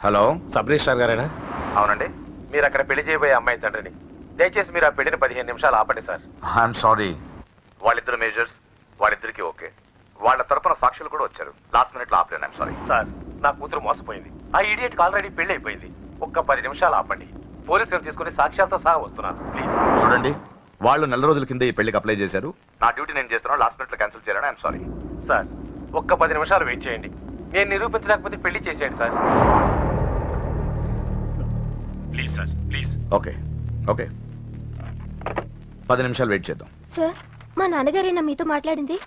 Hello, sub registrar గారేనా? అవునండి. మీరు అక్కడ పెళ్లి చేయబోయే అమ్మాయి తండ్రిని. దయచేసి మీరు ఆ పెళ్లిని 15 నిమిషాలు ఆపండి సార్. I'm sorry. వాళ్ళిద్దరు మేజర్స్, వాళ్ళిద్దరికి ఓకే. వాళ్ళ తరపున సాక్షులు కూడా వచ్చారు. లాస్ట్ మినిట్ లో ఆపలేను. I'm sorry sir. నా కూతురు మోసపోయింది. ఆ ఇడియట్కి ఆల్రెడీ పెళ్లి అయిపోయింది. ఒక్క 10 నిమిషాలు ఆపండి. పోలీసులు తీసుకుని సాక్ష్యాలతో సహా వస్తున్నాను. ప్లీజ్ చూడండి, వాళ్ళు నెల రోజుల కింద ఈ పెళ్లికి అప్లై చేశారు. నా డ్యూటీ నేను చేస్తున్నాను. లాస్ట్ మినిట్ లో క్యాన్సిల్ చేయాలని ఐఎమ్ సారీ. సార్, ఒక్క 10 నిమిషాలు వెయిట్ చేయండి. నేను నిరూపించలేకపోతే పెళ్లి చేసేయండి sir. Please sir, please. Okay okay, 10 నిమిషాలు వెయిట్ చేద్దాం. సార్, మా నాన్నగారేనా మీతో మాట్లాడింది?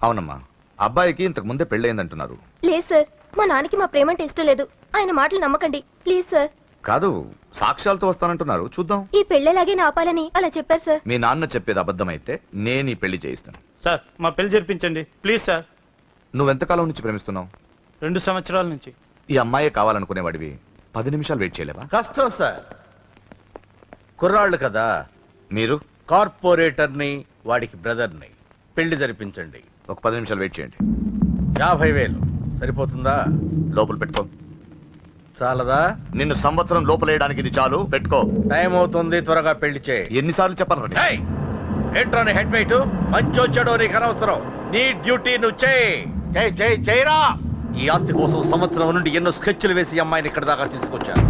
అవునమ్మా, అబ్బాయికి ఇంతకు ముందే పెళ్ళయిందంటున్నారు. లేదు సార్, మా నాన్నకి మా ప్రేమ అంటే ఇష్టం లేదు. ఆయన మాటలు నమ్మకండి ప్లీజ్ సార్. కాదు, సాక్ష్యాలతో వస్తానంటున్నారు. చూద్దాం. ఈ పెళ్ళేలాగే ఆపాలని అలా చెప్పారు సార్. మీ నాన్న చెప్పేది అబద్ధమైతే నేను ఈ పెళ్లి చేయిస్తాను. సార్, మా పెళ్లి జరిపించండి ప్లీజ్ సార్. నువ్వెంతకాలం నుంచి ప్రేమిస్తున్నావు? 2 సంవత్సరాల నుంచి. ఈ అమ్మాయే కావాలనుకునేవాడివి 10 నిమిషాలు వెయిట్ చేయలేవా? కష్టం సార్, కుర్రాళ్ళు కదా. మీరు కార్పొరేటర్ని, వాడికి బ్రదర్ని. పెళ్లి జరిపించండి. ఒక 10 నిమిషాలు వెయిట్ చేయండి. 50,000 సరిపోతుందా? లోపల పెట్టుకో. చాలదా? నిన్ను సంవత్సరం లోపలేయడానికి ఇది చాలు. పెట్టుకో. టైం అవుతుంది, త్వరగా పెళ్లి చేయి. ఎన్నిసార్లు చెప్పాలి? ఏంట్రా నీ హెడ్ వెయిట్? మంచి వచ్చాడో నీకు అనవసరం. నీ డ్యూటీ నువ్వు చేయరా. ఈ ఆస్తి కోసం సంవత్సరం నుండి ఎన్నో స్కెచ్లు వేసి అమ్మాయిని ఇక్కడ దాకా తీసుకొచ్చాను.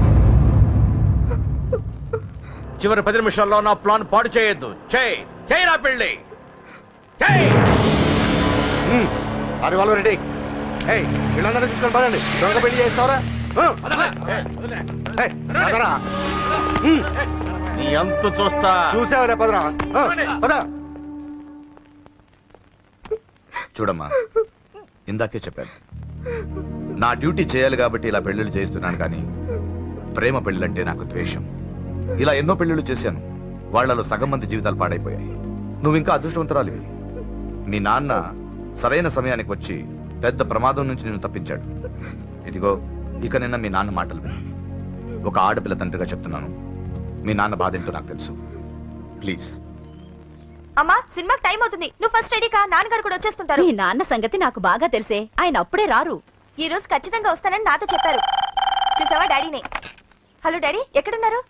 చివరి 10 నిమిషాల్లో నా ప్లాన్ పాడు చేయొద్దు. చేయరా పెళ్ళి. అది వాళ్ళు రెడీ. వీళ్ళందరూ తీసుకొని పదండి. త్వరగా పెళ్లి చేస్తావరా? నీ అంతు చూస్తా. చూసావరా? పదరా, పద. చూడమ్మా, ఇందాకే చెప్పాను, నా డ్యూటీ చేయాలి కాబట్టి ఇలా పెళ్లిళ్ళు చేస్తున్నాను. కానీ ప్రేమ పెళ్ళిళ్ళంటే నాకు ద్వేషం. ఇలా ఎన్నో పెళ్లిళ్ళు చేశాను. వాళ్లలో సగం మంది జీవితాలు పాడైపోయాయి. నువ్వు ఇంకా అదృష్టవంతురాలివి. మీ నాన్న సరైన సమయానికి వచ్చి పెద్ద ప్రమాదం నుంచి నిన్ను తప్పించాడు. ఇదిగో, ఇక నిన్న మీ నాన్న మాటలు విను. ఒక ఆడపిల్ల తండ్రిగా చెప్తున్నాను, మీ నాన్న బాధ ఏంటో నాకు తెలుసు. ప్లీజ్. అమ్మా, సినిమాకి టైం అవుతుంది. నువ్వు ఫస్ట్ రెడీ కా, నాన్నగారు కూడా వచ్చేస్తుంటారు. మీ నాన్న సంగతి నాకు బాగా తెలిసే. ఆయన అప్పుడే రారు. ఈ రోజు ఖచ్చితంగా వస్తానని నాతో చెప్పారు. చూసావా డాడీనే. హలో డాడీ, ఎక్కడున్నారు?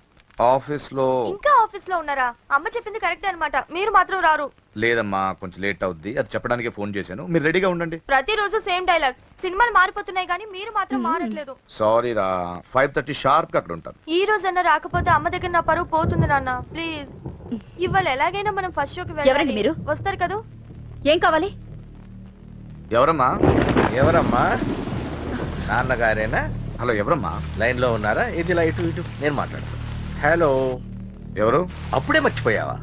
ఆఫీస్ లో. ఇంకా ఆఫీస్ లో ఉన్నారా? అమ్మ చెప్పింది కరెక్టే అన్నమాట. మీరు మాత్రం రారు. లేదమ్మా, కొంచెం లేట్ అవుద్ది. అది చెప్పడానికి ఫోన్ చేశాను. మీరు రెడీగా ఉండండి. ప్రతిరోజు సేమ్ డైలాగ్. సినిమాలు మారిపోతున్నాయి కానీ మీరు మాత్రం మారట్లేదు. సారీ రా, 5:30 షార్ప్ గా అక్కడ ఉంటాను. ఈ రోజన్నా రాకపోతే అమ్మ దగ్గర నా పరువు పోతుంది నాన్న. ప్లీజ్, ఇవాళ ఎలాగైనా మనం ఫస్ట్ షోకి ఎవరండి మీరు? వస్తారు కదా? ఏం కావాలి? ఎవరమ్మా? ఎవరమ్మా? నాన్నగారేనా? హలో, ఎవరమ్మా? లైన్ లో ఉన్నారా? ఇది లైట్ ఇటు, నేను మాట్లాడతాను. హలో, ఎవరు? అప్పుడే మర్చిపోయావా?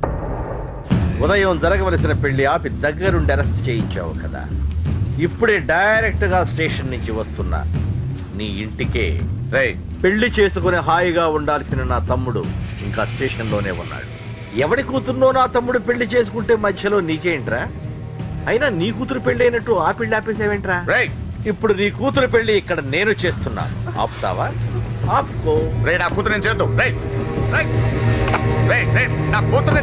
ఉదయం జరగవలసిన పెళ్లి ఆపి దగ్గరుండి అరెస్ట్ చేయించావు కదా. ఇప్పుడే డైరెక్ట్ గా స్టేషన్ నుంచి వస్తున్నా నీ ఇంటికే. రేయ్, పెళ్లి చేసుకుని హాయిగా ఉండాల్సిన నా తమ్ముడు ఇంకా స్టేషన్ లోనే ఉన్నాడు. ఎవడి కూతుర్నో నా తమ్ముడు పెళ్లి చేసుకుంటే మధ్యలో నీకేంట్రా? అయినా నీ కూతురు పెళ్లి అయినట్టు ఆ పెళ్లి ఆపేసావేంట్రా? రేయ్, ఇప్పుడు నీ కూతురు పెళ్లి ఇక్కడ నేను చేస్తున్నా. ఆపుతావా? ఆపుకో. రేయ్, నా కూతురు నేను చేద్దాం. రేయ్ రేయ్ రేయ్ రేయ్, నా కూతురు